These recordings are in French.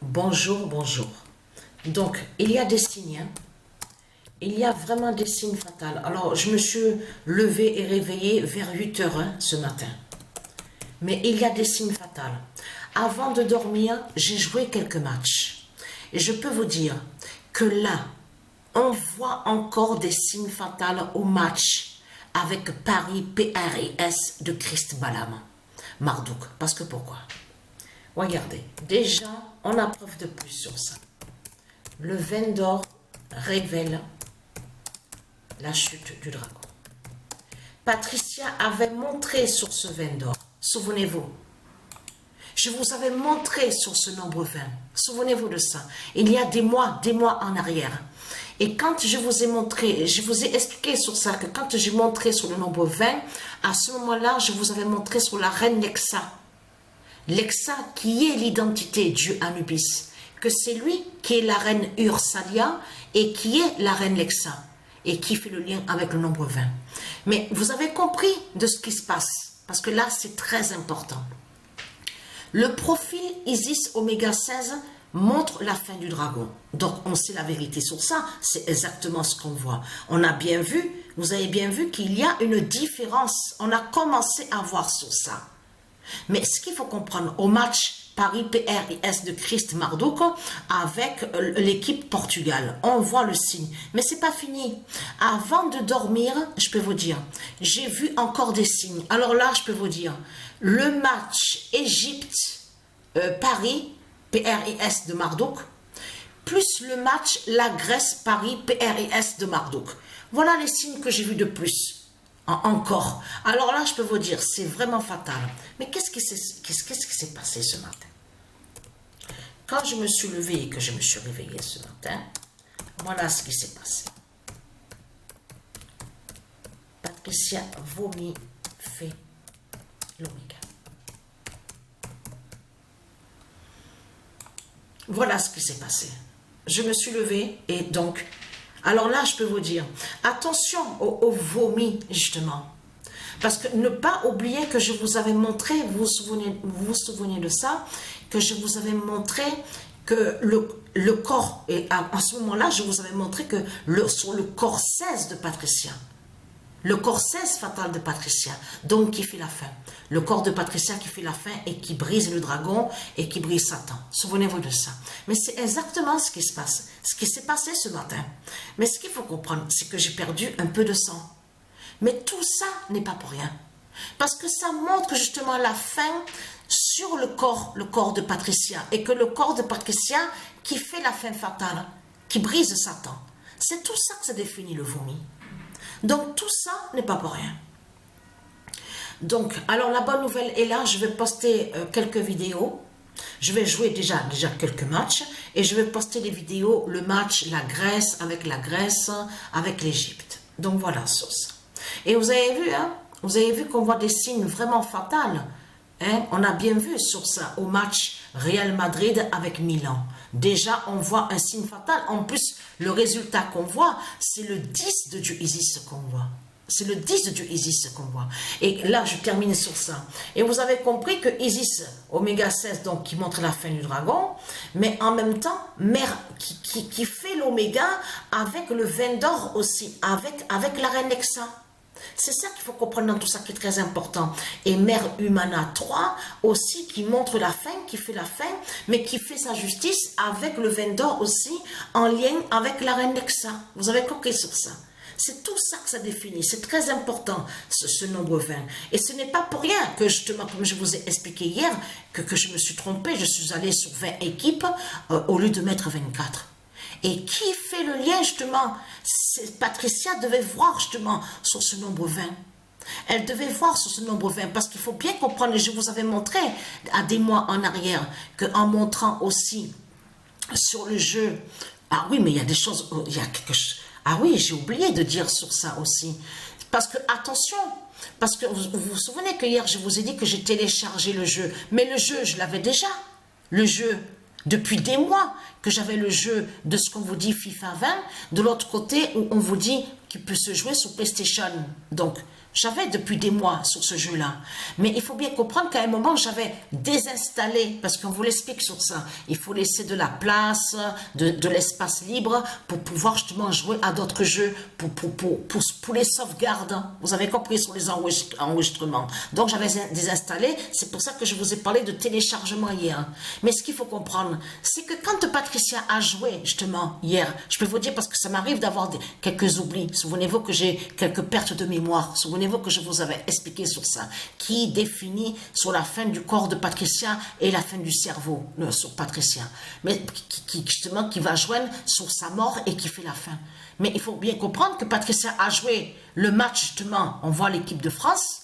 Bonjour, bonjour. Donc, il y a des signes, hein. Il y a vraiment des signes fatals. Alors, je me suis levée et réveillée vers 8 heures hein, ce matin. Mais il y a des signes fatals. Avant de dormir, j'ai joué quelques matchs. Et je peux vous dire que là, on voit encore des signes fatals au match avec Paris PRS de Christ Balam, Marduk. Parce que pourquoi? Regardez, déjà, on a preuve de plus sur ça. Le vin d'or révèle la chute du dragon. Patricia avait montré sur ce vin d'or, souvenez-vous. Je vous avais montré sur ce nombre 20, souvenez-vous de ça. Il y a des mois en arrière. Et quand je vous ai montré, je vous ai expliqué sur ça, que quand j'ai montré sur le nombre 20, à ce moment-là, je vous avais montré sur la reine Lexa. Lexa qui est l'identité Dieu Anubis, que c'est lui qui est la reine Ursalia et qui est la reine Lexa et qui fait le lien avec le nombre 20. Mais vous avez compris de ce qui se passe, parce que là c'est très important. Le profil Isis Oméga 16 montre la fin du dragon. Donc on sait la vérité sur ça, c'est exactement ce qu'on voit. On a bien vu, vous avez bien vu qu'il y a une différence. On a commencé à voir sur ça. Mais ce qu'il faut comprendre au match Paris PRS de Christ Marduk avec l'équipe Portugal, on voit le signe. Mais c'est pas fini. Avant de dormir, je peux vous dire, j'ai vu encore des signes. Alors là, je peux vous dire, le match Égypte-Paris PRS de Marduk, plus le match la Grèce-Paris PRS de Marduk. Voilà les signes que j'ai vus de plus. Encore. Alors là, je peux vous dire, c'est vraiment fatal. Mais qu'est-ce qui s'est passé ce matin? Quand je me suis levée et que je me suis réveillée ce matin, voilà ce qui s'est passé. Patricia vomit, fait l'oméga. Voilà ce qui s'est passé. Je me suis levée et donc... Alors là, je peux vous dire, attention au vomi, justement. Parce que ne pas oublier que je vous avais montré, vous vous souvenez de ça, que je vous avais montré que le corps, et à ce moment-là, je vous avais montré que sur le corps 16 de Patricia, le corps 16 fatal de Patricia, donc qui fait la fin. Le corps de Patricia qui fait la fin et qui brise le dragon et qui brise Satan. Souvenez-vous de ça. Mais c'est exactement ce qui se passe. Ce qui s'est passé ce matin. Mais ce qu'il faut comprendre, c'est que j'ai perdu un peu de sang. Mais tout ça n'est pas pour rien. Parce que ça montre justement la fin sur le corps de Patricia. Et que le corps de Patricia qui fait la fin fatale, qui brise Satan. C'est tout ça que ça définit le vomi. Donc tout ça n'est pas pour rien. Donc, alors la bonne nouvelle est là, je vais poster quelques vidéos. Je vais jouer déjà quelques matchs et je vais poster des vidéos, le match, la Grèce, avec l'Égypte. Donc voilà, sur ça. Et vous avez vu, hein, vous avez vu qu'on voit des signes vraiment fatals. Hein, on a bien vu sur ça au match Real Madrid avec Milan. Déjà, on voit un signe fatal. En plus, le résultat qu'on voit, c'est le 10 de Dieu Isis qu'on voit. C'est le 10 de Dieu Isis qu'on voit. Et là, je termine sur ça. Et vous avez compris que Isis, Oméga 16, donc qui montre la fin du dragon, mais en même temps, mère qui fait l'Oméga avec le vin d'or aussi, avec la reine Lexa. C'est ça qu'il faut comprendre dans tout ça qui est très important. Et Mère Humana 3 aussi qui montre la fin, qui fait la fin, mais qui fait sa justice avec le vin d'or aussi en lien avec la reine Lexa. Vous avez compris sur ça. C'est tout ça que ça définit. C'est très important, ce nombre 20. Et ce n'est pas pour rien que, justement, comme je vous ai expliqué hier, que je me suis trompée. Je suis allée sur 20 équipes au lieu de mettre 24. Et qui fait le lien, justement? Patricia devait voir, justement, sur ce nombre 20. Elle devait voir sur ce nombre 20, parce qu'il faut bien comprendre, et je vous avais montré à des mois en arrière, qu'en montrant aussi sur le jeu, ah oui, mais il y a des choses, il y a quelque chose, ah oui, j'ai oublié de dire sur ça aussi, parce que, attention, parce que vous vous souvenez que hier, je vous ai dit que j'ai téléchargé le jeu, mais le jeu, je l'avais déjà, le jeu, depuis des mois, que j'avais le jeu de ce qu'on vous dit FIFA 20, de l'autre côté, où on vous dit qu'il peut se jouer sur PlayStation, donc, J'avais depuis des mois sur ce jeu-là. Mais il faut bien comprendre qu'à un moment, j'avais désinstallé, parce qu'on vous l'explique sur ça. Il faut laisser de la place, de l'espace libre pour pouvoir justement jouer à d'autres jeux, pour les sauvegardes. Vous avez compris sur les enregistrements. Donc, j'avais désinstallé. C'est pour ça que je vous ai parlé de téléchargement hier. Mais ce qu'il faut comprendre, c'est que quand Patricia a joué justement hier, je peux vous dire parce que ça m'arrive d'avoir quelques oublis. Souvenez-vous que j'ai quelques pertes de mémoire. Souvenez-vous que je vous avais expliqué sur ça, qui définit sur la fin du corps de Patricia et la fin du cerveau sur Patricia, mais justement qui va joindre sur sa mort et qui fait la fin. Mais il faut bien comprendre que Patricia a joué le match justement, on voit l'équipe de France,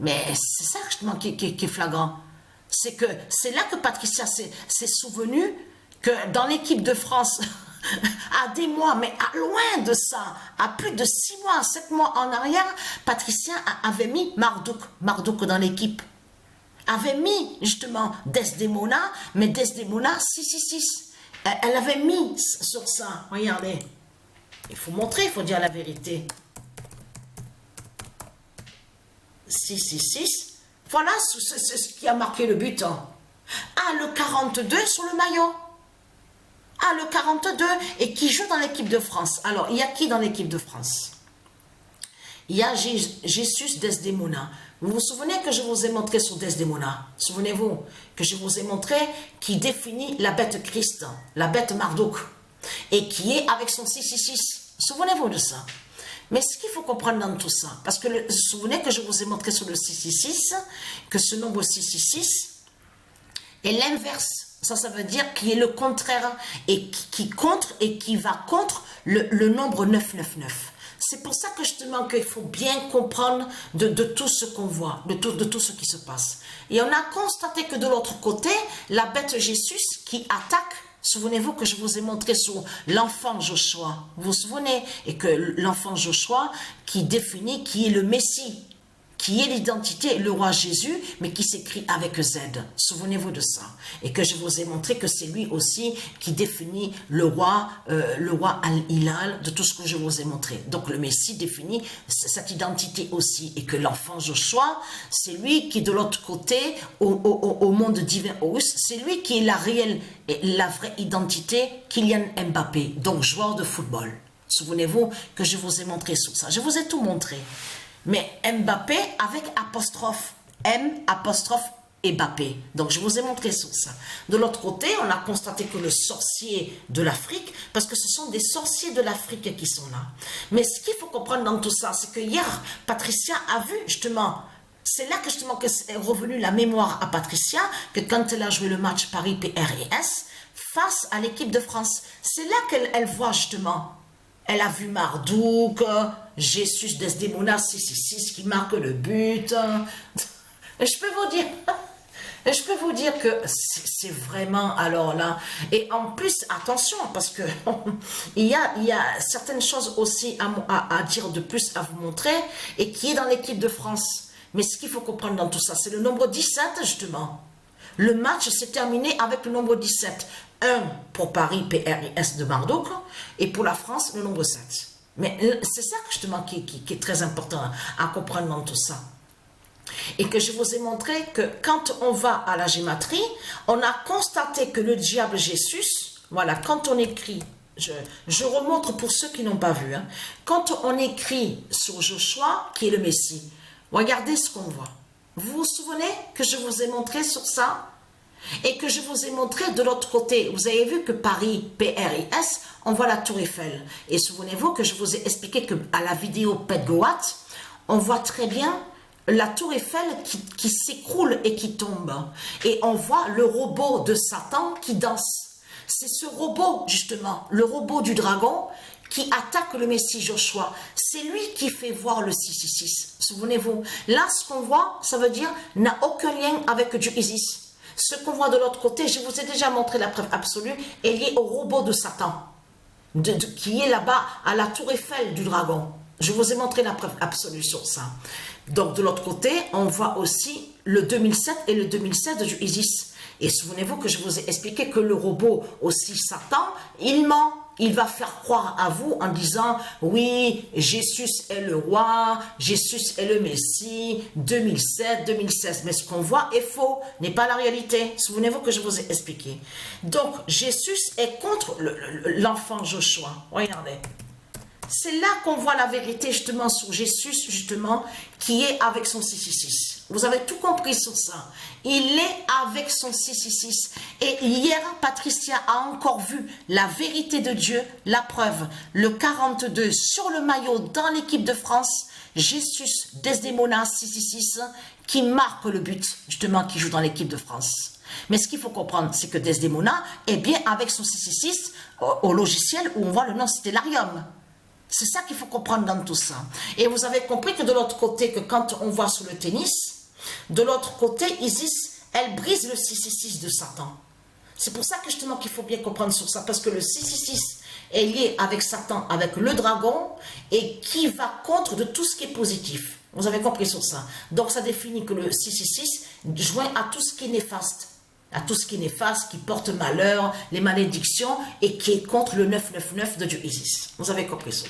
mais c'est ça justement qui est flagrant. C'est que c'est là que Patricia s'est souvenue que dans l'équipe de France, à des mois, mais à loin de ça, à plus de 6 mois, 7 mois en arrière, Patricia avait mis Marduk dans l'équipe. Avait mis justement Desdemona, mais Desdemona 666. Elle avait mis sur ça. Regardez. Il faut montrer, il faut dire la vérité. 666. Voilà ce qui a marqué le but. Ah, le 42 sur le maillot. Ah, le 42, et qui joue dans l'équipe de France. Alors, il y a qui dans l'équipe de France? Il y a Jesus Desdemona. Vous vous souvenez que je vous ai montré sur Desdemona? Souvenez-vous que je vous ai montré qui définit la bête Christ, la bête Marduk, et qui est avec son 666. Souvenez-vous de ça. Mais ce qu'il faut comprendre dans tout ça, parce que vous vous souvenez que je vous ai montré sur le 666, que ce nombre 666 est l'inverse. Ça veut dire qu'il est le contraire et qui va contre le nombre 999. C'est pour ça que justement qu'il faut bien comprendre de tout ce qu'on voit, de tout ce qui se passe. Et on a constaté que de l'autre côté, la bête Jésus qui attaque, souvenez-vous que je vous ai montré sur l'enfant Joshua, vous vous souvenez, et que l'enfant Joshua qui définit qui est le Messie, qui est l'identité, le roi Jésus, mais qui s'écrit avec Z. Souvenez-vous de ça. Et que je vous ai montré que c'est lui aussi qui définit le roi Al-Hilal, de tout ce que je vous ai montré. Donc le Messie définit cette identité aussi. Et que l'enfant Joshua, c'est lui qui est de l'autre côté, au monde divin Horus, c'est lui qui est la vraie identité, Kylian Mbappé, donc joueur de football. Souvenez-vous que je vous ai montré sur ça. Je vous ai tout montré. Mais Mbappé avec apostrophe, M apostrophe et Mbappé. Donc je vous ai montré sur ça. De l'autre côté, on a constaté que le sorcier de l'Afrique, parce que ce sont des sorciers de l'Afrique qui sont là. Mais ce qu'il faut comprendre dans tout ça, c'est que hier, Patricia a vu justement, c'est là que justement que est revenue la mémoire à Patricia, que quand elle a joué le match Paris-PRS face à l'équipe de France, c'est là qu'elle voit justement. Elle a vu Marduk, Jesus Desdemona 666 qui marque le but. Et je peux vous dire que c'est vraiment alors là. Et en plus, attention, parce que il y a certaines choses aussi à dire de plus, à vous montrer, et qui est dans l'équipe de France. Mais ce qu'il faut comprendre dans tout ça, c'est le nombre 17 justement. Le match s'est terminé avec le nombre 17. 1 pour Paris, PRS de Marduk, et pour la France, le nombre 7. Mais c'est ça justement qui est très important à comprendre dans tout ça. Et que je vous ai montré que quand on va à la gématrie, on a constaté que le diable Jésus, voilà, quand on écrit, je remontre pour ceux qui n'ont pas vu, hein, quand on écrit sur Joshua, qui est le Messie, regardez ce qu'on voit. Vous vous souvenez que je vous ai montré sur ça? Et que je vous ai montré de l'autre côté. Vous avez vu que Paris, PRIS, on voit la tour Eiffel. Et souvenez-vous que je vous ai expliqué qu'à la vidéo Pet Goat, on voit très bien la tour Eiffel qui s'écroule et qui tombe. Et on voit le robot de Satan qui danse. C'est ce robot, justement, le robot du dragon, qui attaque le Messie Joshua. C'est lui qui fait voir le 666. Souvenez-vous, là, ce qu'on voit, ça veut dire, n'a aucun lien avec Dieu Isis. Ce qu'on voit de l'autre côté, je vous ai déjà montré la preuve absolue, est liée au robot de Satan, qui est là-bas à la tour Eiffel du dragon. Je vous ai montré la preuve absolue sur ça. Donc de l'autre côté, on voit aussi le 2007 et le 2016 du Isis. Et souvenez-vous que je vous ai expliqué que le robot aussi Satan, il ment. il va faire croire à vous en disant, oui, Jésus est le roi, Jésus est le Messie, 2007, 2016. Mais ce qu'on voit est faux, n'est pas la réalité. Souvenez-vous que je vous ai expliqué. Donc, Jésus est contre l'enfant Joshua. Regardez. C'est là qu'on voit la vérité justement sur Jésus, justement, qui est avec son 666. Vous avez tout compris sur ça. Il est avec son 666. Et hier, Patricia a encore vu la vérité de Dieu, la preuve, le 42 sur le maillot dans l'équipe de France, Jésus Desdemona 666, qui marque le but, justement, qui joue dans l'équipe de France. Mais ce qu'il faut comprendre, c'est que Desdemona est bien avec son 666 au logiciel où on voit le nom Stellarium. C'est ça qu'il faut comprendre dans tout ça. Et vous avez compris que de l'autre côté, que quand on voit sur le tennis, de l'autre côté, Isis, elle brise le 666 de Satan. C'est pour ça que justement qu'il faut bien comprendre sur ça, parce que le 666 est lié avec Satan, avec le dragon, et qui va contre de tout ce qui est positif. Vous avez compris sur ça. Donc ça définit que le 666 joint à tout ce qui est néfaste. À tout ce qui est néfaste, qui porte malheur, les malédictions, et qui est contre le 999 de Dieu Isis. Vous avez compris ça.